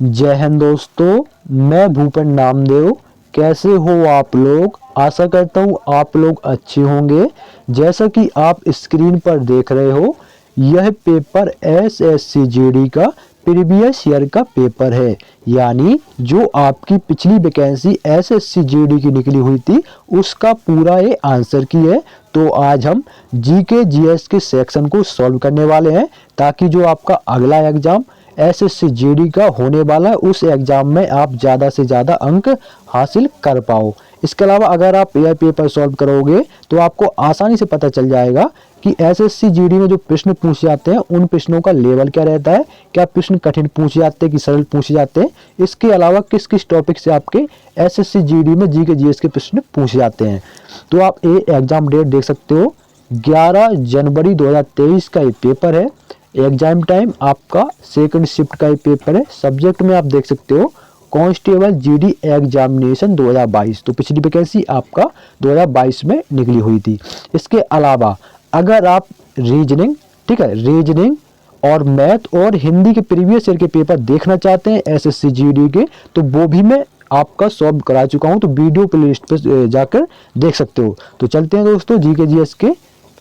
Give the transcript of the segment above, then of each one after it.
जय हिंद दोस्तों, मैं भूपेन नामदेव। कैसे हो आप लोग? आशा करता हूँ आप लोग अच्छे होंगे। जैसा कि आप स्क्रीन पर देख रहे हो, यह पेपर एसएससी जीडी का प्रीवियस ईयर का पेपर है। यानी जो आपकी पिछली वैकेंसी एसएससी जीडी की निकली हुई थी, उसका पूरा ये आंसर की है। तो आज हम जीके जीएस के सेक्शन को सॉल्व करने वाले हैं, ताकि जो आपका अगला एग्जाम एसएससी जीडी का होने वाला है, उस एग्जाम में आप ज़्यादा से ज़्यादा अंक हासिल कर पाओ। इसके अलावा अगर आप यह पेपर सॉल्व करोगे तो आपको आसानी से पता चल जाएगा कि एसएससी जीडी में जो प्रश्न पूछे जाते हैं, उन प्रश्नों का लेवल क्या रहता है, क्या प्रश्न कठिन पूछे जाते हैं कि सरल पूछे जाते हैं। इसके अलावा किस किस टॉपिक से आपके एसएससी जीडी में जीके जीएस के प्रश्न पूछे जाते हैं। तो आप ये एग्जाम डेट देख सकते हो, 11 जनवरी 2023 का ये पेपर है। एग्जाम टाइम आपका सेकंड शिफ्ट का ये पेपर है। सब्जेक्ट में आप देख सकते हो कांस्टेबल जीडी एग्जामिनेशन 2022। तो पिछली वैकेंसी आपका 2022 में निकली हुई थी। इसके अलावा अगर आप रीजनिंग, ठीक है, रीजनिंग और मैथ और हिंदी के प्रीवियस ईयर के पेपर देखना चाहते हैं एसएससी जीडी के, तो वो भी मैं आपका सॉल्व करा चुका हूं। तो वीडियो प्लेलिस्ट पे जाकर देख सकते हो। तो चलते हैं दोस्तों जीके जीएस के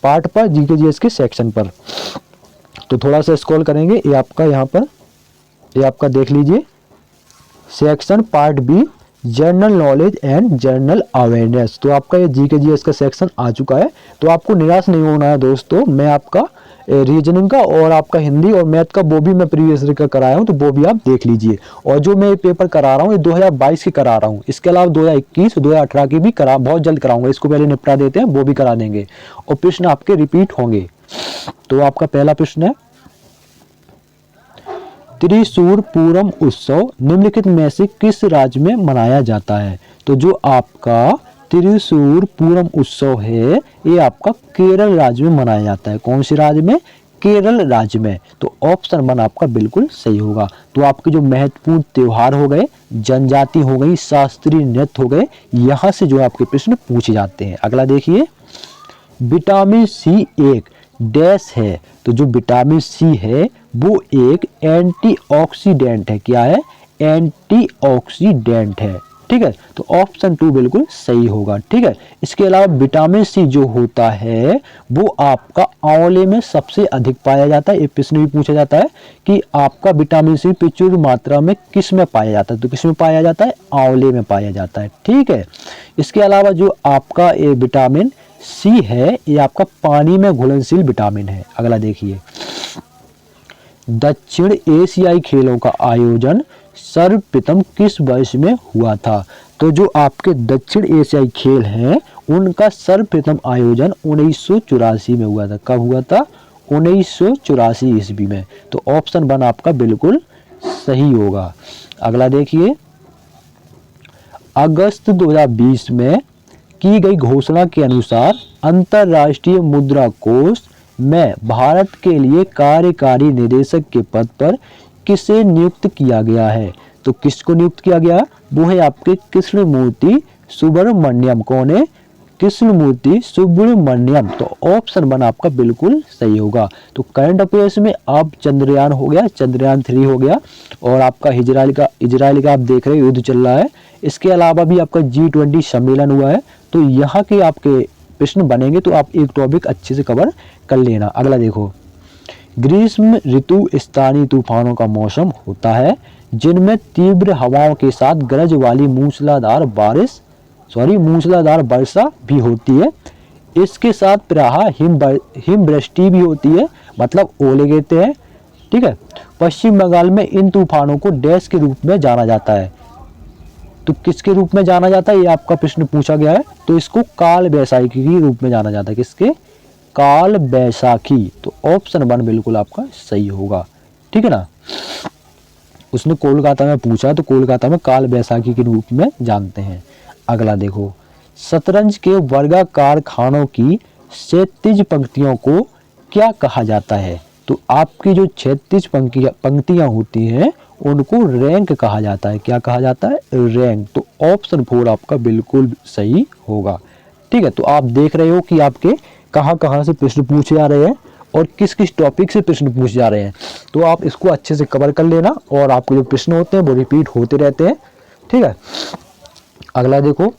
पार्ट पर, जीके जीएस के सेक्शन पर। तो थोड़ा सा स्क्रॉल करेंगे, ये आपका यहाँ पर, ये आपका देख लीजिए section part B, general knowledge and general awareness. तो आपका ये जीके जीएस का सेक्शन आ चुका है। तो आपको निराश नहीं होना है दोस्तों। मैं आपका रीजनिंग का और आपका हिंदी और मैथ का वो भी मैं प्रीवियस ईयर का कराया हूँ, तो वो भी आप देख लीजिए। और जो मैं ये पेपर करा रहा हूँ, ये 2022 की करा रहा हूँ। इसके अलावा 2021 2018 की भी बहुत जल्द कराऊंगा। इसको पहले निपटा देते हैं, वो भी करा देंगे और प्रश्न आपके रिपीट होंगे। तो आपका पहला प्रश्न है, त्रिशूर पूरम उत्सव निम्नलिखित में से किस राज्य में मनाया जाता है? तो जो आपका त्रिशूर पूरम उत्सव है, ये आपका केरल राज्य में मनाया जाता है। कौन से राज्य में? केरल राज्य में। तो ऑप्शन 1 आपका बिल्कुल सही होगा। तो आपके जो महत्वपूर्ण त्योहार हो गए, जनजाति हो गई, शास्त्रीय नृत्य हो गए, यहाँ से जो आपके प्रश्न पूछे जाते हैं। अगला देखिए, विटामिन सी एक डैश है। तो जो विटामिन सी है वो एक एंटीऑक्सीडेंट है। क्या है? एंटीऑक्सीडेंट है। ठीक है, तो ऑप्शन 2 बिल्कुल सही होगा। ठीक है, इसके अलावा विटामिन सी जो होता है वो आपका आंवले में सबसे अधिक पाया जाता है। ये प्रश्न भी पूछा जाता है कि आपका विटामिन सी प्रचुर मात्रा में किस में पाया जाता है? तो किस में पाया जाता है? आंवले में पाया जाता है। ठीक है, इसके अलावा जो आपका ये विटामिन सी है, ये आपका पानी में घुलनशील विटामिन है। अगला देखिए, दक्षिण एशियाई खेलों का आयोजन सर्वप्रथम किस वर्ष में हुआ था? तो जो आपके दक्षिण एशियाई खेल हैं, उनका सर्वप्रथम आयोजन 1984 में हुआ था। कब हुआ था? 1984 ईस्वी में। तो ऑप्शन 1 आपका बिल्कुल सही होगा। अगला देखिए, अगस्त 2020 में की गई घोषणा के अनुसार अंतर्राष्ट्रीय मुद्रा कोष में भारत के लिए कार्यकारी निदेशक के पद पर किसे नियुक्त किया गया है? तो किसको नियुक्त किया गया? वो है आपके कृष्णमूर्ति सुब्रमण्यम। कौन है? कृष्णमूर्ति सुब्रमण्यम। तो ऑप्शन 1 आपका बिल्कुल सही होगा। तो करंट अफेयर्स में अब चंद्रयान हो गया, चंद्रयान 3 हो गया, और आपका इजराइल का आप देख रहे हो युद्ध चल रहा है। इसके अलावा भी आपका G20 सम्मेलन हुआ है। तो यहाँ के आपके प्रश्न बनेंगे, तो आप एक टॉपिक अच्छे से कवर कर लेना। अगला देखो, ग्रीष्म ऋतु स्थानीय तूफानों का मौसम होता है जिनमें तीव्र हवाओं के साथ गरज वाली मूसलाधार वर्षा भी होती है। इसके साथ प्रायः हिमवृष्टि भी होती है, मतलब ओले गिरते हैं। ठीक है, पश्चिम बंगाल में इन तूफानों को डैश के रूप में जाना जाता है। तो किसके रूप में जाना जाता है? ये आपका प्रश्न पूछा गया है। तो इसको काल बैसाखी के रूप में जाना जाता है। किसके? काल बैसाखी। तो ऑप्शन 1 बिल्कुल आपका सही होगा। ठीक है ना, उसने कोलकाता में पूछा, तो कोलकाता में काल बैसाखी के रूप में जानते हैं। अगला देखो, शतरंज के वर्गाकार खानों की क्षैतिज पंक्तियों को क्या कहा जाता है? तो आपकी जो क्षैतिज पंक्तियां होती हैं, उनको रैंक कहा जाता है। क्या कहा जाता है? रैंक। तो ऑप्शन 4 आपका बिल्कुल सही होगा। ठीक है, तो आप देख रहे हो कि आपके कहाँ कहाँ से प्रश्न पूछे जा रहे हैं और किस किस टॉपिक से प्रश्न पूछ जा रहे हैं। तो आप इसको अच्छे से कवर कर लेना और आपके जो प्रश्न होते हैं वो रिपीट होते रहते हैं, ठीक है। अगला देखो,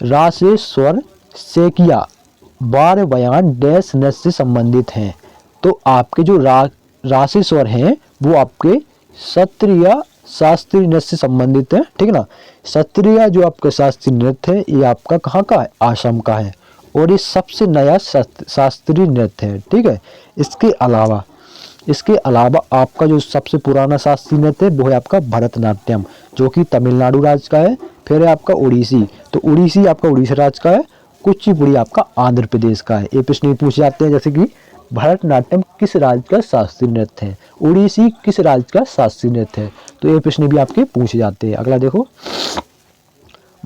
रा से स्वर से किया बार बयान डैश नस से संबंधित हैं। तो आपके जो राशि स्वर हैं वो आपके सत्र या शास्त्रीय नृत्य से संबंधित है, ठीक है ना। सत्रिया जो आपका शास्त्रीय नृत्य है ये आपका कहाँ का है, आसाम का है, और ये सबसे नया शास्त्रीय नृत्य है, ठीक है। इसके अलावा आपका जो सबसे पुराना शास्त्रीय नृत्य है वो है आपका भरतनाट्यम, जो कि तमिलनाडु राज्य का है। फिर है आपका उड़ीसी, तो उड़ीसी आपका उड़ीसा राज्य का है। कुचिपुड़ी आपका आंध्र प्रदेश का है। ये प्रश्न पूछे जाते हैं, जैसे कि भरतनाट्यम किस राज्य का शास्त्रीय नृत्य है, उड़ीसी किस राज्य का शास्त्रीय नृत्य है। तो ये प्रश्न भी आपके पूछे जाते हैं। अगला देखो,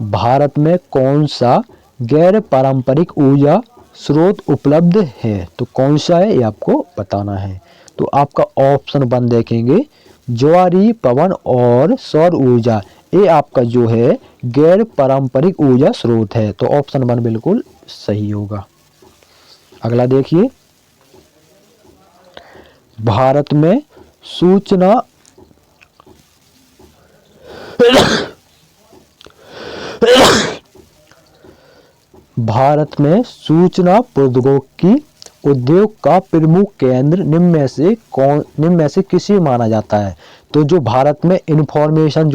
भारत में कौन सा गैर पारंपरिक ऊर्जा स्रोत उपलब्ध है। तो कौन सा है ये आपको बताना है। तो आपका ऑप्शन 1 देखेंगे, ज्वारी, पवन और सौर ऊर्जा, ये आपका जो है गैर पारंपरिक ऊर्जा स्रोत है। तो ऑप्शन 1 बिल्कुल सही होगा। अगला देखिए, भारत में सूचना भारत में सूचना प्रौद्योगिकी उद्योग का प्रमुख केंद्र निम्न में से किसे माना जाता है। तो जो भारत में इंफॉर्मेशन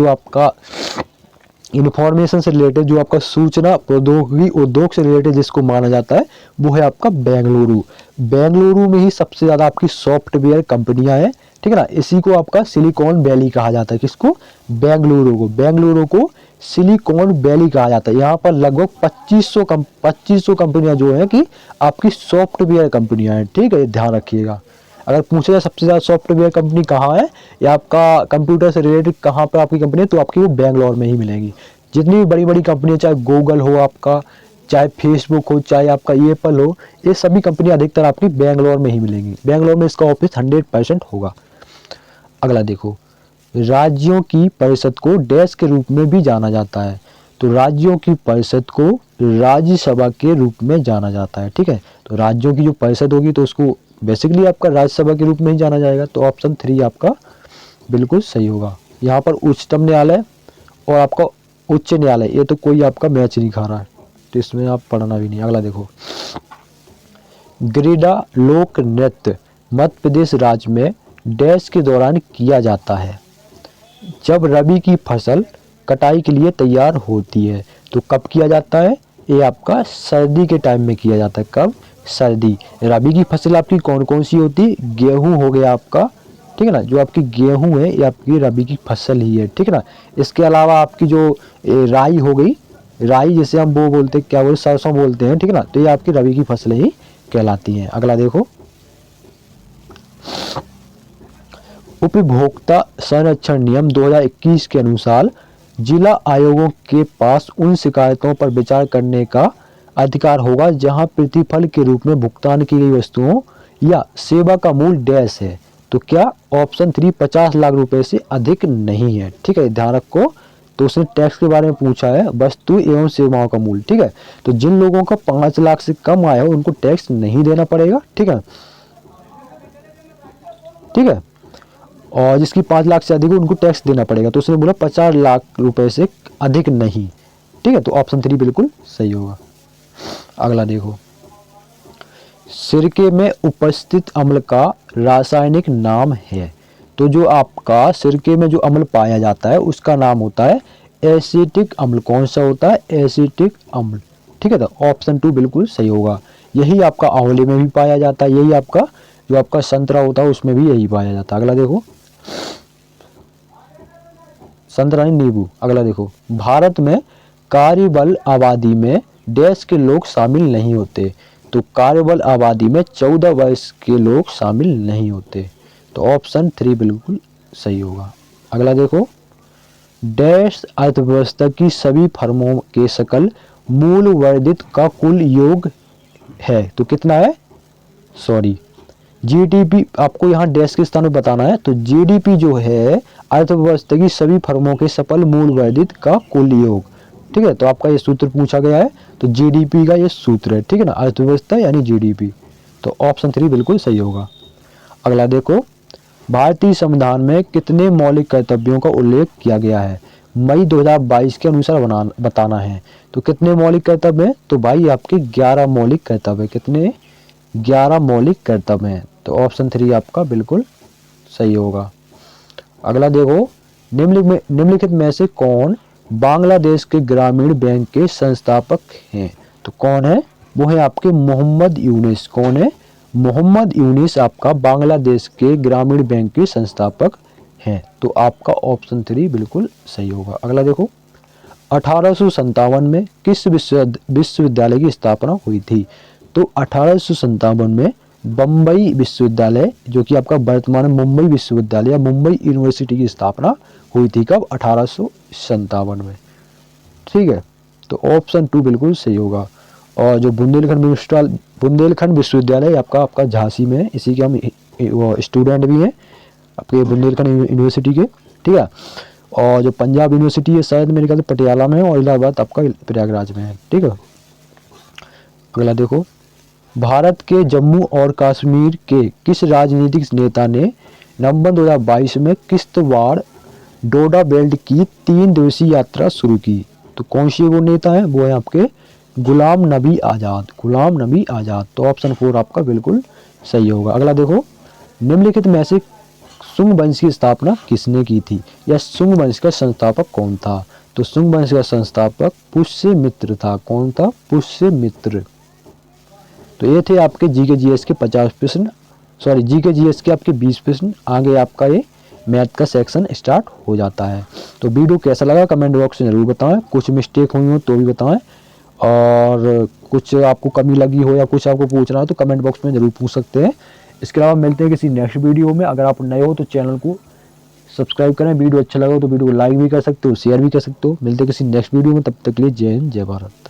से रिलेटेड जो आपका सूचना प्रौद्योगिकी उद्योग से रिलेटेड जिसको माना जाता है वो है आपका बेंगलुरु। बेंगलुरु में ही सबसे ज़्यादा आपकी सॉफ्टवेयर कंपनियां हैं, ठीक है ना। इसी को आपका सिलिकॉन वैली कहा जाता है। किसको, बेंगलुरु को सिलिकॉन वैली कहा जाता है। यहाँ पर लगभग 2500 कंपनियां जो है कि आपकी सॉफ्टवेयर कंपनियां हैं, ठीक है, ध्यान रखिएगा। अगर पूछे जाए सबसे ज़्यादा सॉफ्टवेयर कंपनी कहाँ है या आपका कंप्यूटर से रिलेटेड कहाँ पर आपकी कंपनी है, तो आपकी वो बेंगलोर में ही मिलेगी। जितनी भी बड़ी बड़ी कंपनियाँ, चाहे गूगल हो आपका, चाहे फेसबुक हो, चाहे आपका एप्पल हो, ये सभी कंपनियाँ अधिकतर आपकी बेंगलोर में ही मिलेंगी। बेंगलोर में इसका ऑफिस 100% होगा। अगला देखो, राज्यों की परिषद को डैश के रूप में भी जाना जाता है। तो राज्यों की परिषद को राज्यसभा के रूप में जाना जाता है, ठीक है। तो राज्यों की जो परिषद होगी तो उसको बेसिकली आपका राज्यसभा के रूप में ही जाना जाएगा। तो ऑप्शन 3 आपका बिल्कुल सही होगा। यहाँ पर उच्चतम न्यायालय और आपका उच्च न्यायालय, ये तो कोई आपका मैच नहीं खा रहा है, तो इसमें आप पढ़ना भी नहीं। अगला देखो, गिरिडा लोक नृत्य मध्य प्रदेश राज्य में डैश के दौरान किया जाता है। जब रबी की फसल कटाई के लिए तैयार होती है। तो कब किया जाता है, ये आपका सर्दी के टाइम में किया जाता है। कब, सर्दी। रबी की फसल आपकी कौन कौन सी होती है, गेहूं हो गया आपका, ठीक है ना। जो आपकी गेहूं है ये आपकी रबी की फसल ही है, ठीक है ना। इसके अलावा आपकी जो राई हो गई, राई जिसे हम वो बोलते हैं, क्या बोलते, सरसों बोलते हैं, ठीक है ना। तो ये आपकी रबी की फसलें ही कहलाती हैं। अगला देखो, उपभोक्ता संरक्षण नियम 2021 के अनुसार जिला आयोगों के पास उन शिकायतों पर विचार करने का अधिकार होगा जहां प्रतिफल के रूप में भुगतान की गई वस्तुओं या सेवा का मूल्य डैश है। तो क्या, ऑप्शन 3 50 लाख रुपए से अधिक नहीं है, ठीक है, ध्यान रखो। तो उसने टैक्स के बारे में पूछा है, वस्तु एवं सेवाओं का मूल्य, ठीक है। तो जिन लोगों का 5 लाख से कम आया हो उनको टैक्स नहीं देना पड़ेगा, ठीक है, ठीक है। और जिसकी 5 लाख से अधिक हो उनको टैक्स देना पड़ेगा। तो उसने बोला 50 लाख रुपए से अधिक नहीं, ठीक है। तो ऑप्शन 3 बिल्कुल सही होगा। अगला देखो, सिरके में उपस्थित अम्ल का रासायनिक नाम है। तो जो आपका सिरके में जो अम्ल पाया जाता है उसका नाम होता है एसिटिक अम्ल। कौन सा होता है, एसिटिक अम्ल, ठीक है। तो ऑप्शन 2 बिल्कुल सही होगा। यही आपका आंवले में भी पाया जाता है, यही आपका जो आपका संतरा होता है उसमें भी यही पाया जाता है। अगला देखो, संतरा नींबू। अगला देखो, भारत में कार्यबल आबादी में डैश के लोग शामिल नहीं होते। तो कार्यबल आबादी में 14 वर्ष के लोग शामिल नहीं होते। तो ऑप्शन 3 बिल्कुल सही होगा। अगला देखो, डैश अर्थव्यवस्था की सभी फर्मों के सकल मूल वर्धित का कुल योग है। तो कितना है, सॉरी, जीडीपी आपको यहाँ डैश के स्थान में बताना है। तो जीडीपी जो है अर्थव्यवस्था की सभी फर्मों के सकल मूल वर्धित का कुल योग, ठीक है। तो आपका ये सूत्र पूछा गया है, तो जीडीपी का ये सूत्र है, ठीक है ना, अर्थव्यवस्था यानी जीडीपी। तो ऑप्शन 3 बिल्कुल सही होगा। अगला देखो, भारतीय संविधान में कितने मौलिक कर्तव्यों का उल्लेख किया गया है? मई 2022 के अनुसार बताना है। तो कितने मौलिक कर्तव्य हैं? तो भाई आपके 11 मौलिक कर्तव्य। कितने? 11 मौलिक कर्तव्य हैं। तो ऑप्शन 3 आपका बिल्कुल सही होगा। अगला देखो, निम्नलिखित में से कौन बांग्लादेश के ग्रामीण बैंक के संस्थापक हैं? तो कौन है? वो है आपके मोहम्मद यूनिस। कौन है? मोहम्मद यूनिस आपका बांग्लादेश के ग्रामीण बैंक के संस्थापक हैं। तो आपका ऑप्शन 3 बिल्कुल सही होगा। अगला देखो, 1857 में किस विश्वविद्यालय की स्थापना हुई थी? तो 1857 में बम्बई विश्वविद्यालय, जो कि आपका वर्तमान में मुंबई विश्वविद्यालय या मुंबई यूनिवर्सिटी की स्थापना हुई थी। कब? 1857 में। ठीक है, तो ऑप्शन 2 बिल्कुल सही होगा। और जो बुंदेलखंड विश्वविद्यालय आपका झांसी में है, इसी के हम स्टूडेंट भी हैं आपके बुंदेलखंड यूनिवर्सिटी के। ठीक है, और जो पंजाब यूनिवर्सिटी है शायद मेरे ख्याल से पटियाला में है, और इलाहाबाद आपका प्रयागराज में है। ठीक है, अगला देखो, भारत के जम्मू और कश्मीर के किस राजनीतिक नेता ने नवंबर 2022 में किश्तवाड़ डोडा बेल्ट की 3 दिवसीय यात्रा शुरू की? तो कौन सी वो नेता है? वो है आपके गुलाम नबी आज़ाद। गुलाम नबी आज़ाद। तो ऑप्शन 4 आपका बिल्कुल सही होगा। अगला देखो, निम्नलिखित में से शुंग वंश की स्थापना किसने की थी, या शुंग वंश का संस्थापक कौन था? तो शुंग वंश का संस्थापक पुष्यमित्र था। कौन था? पुष्यमित्र। तो ये थे आपके जीके जीएस के 50 प्रश्न, सॉरी जीके जीएस के आपके 20 प्रश्न। आगे आपका ये मैथ का सेक्शन स्टार्ट हो जाता है। तो वीडियो कैसा लगा कमेंट बॉक्स में ज़रूर बताएं। कुछ मिस्टेक हुई हो तो भी बताएं, और कुछ आपको कमी लगी हो या कुछ आपको पूछना हो तो कमेंट बॉक्स में ज़रूर पूछ सकते हैं। इसके अलावा मिलते हैं किसी नेक्स्ट वीडियो में। अगर आप नए हो तो चैनल को सब्सक्राइब करें। वीडियो अच्छा लगा हो तो वीडियो को लाइक भी कर सकते हो, शेयर भी कर सकते हो। मिलते हैं किसी नेक्स्ट वीडियो में, तब तक के लिए जय हिंद, जय भारत।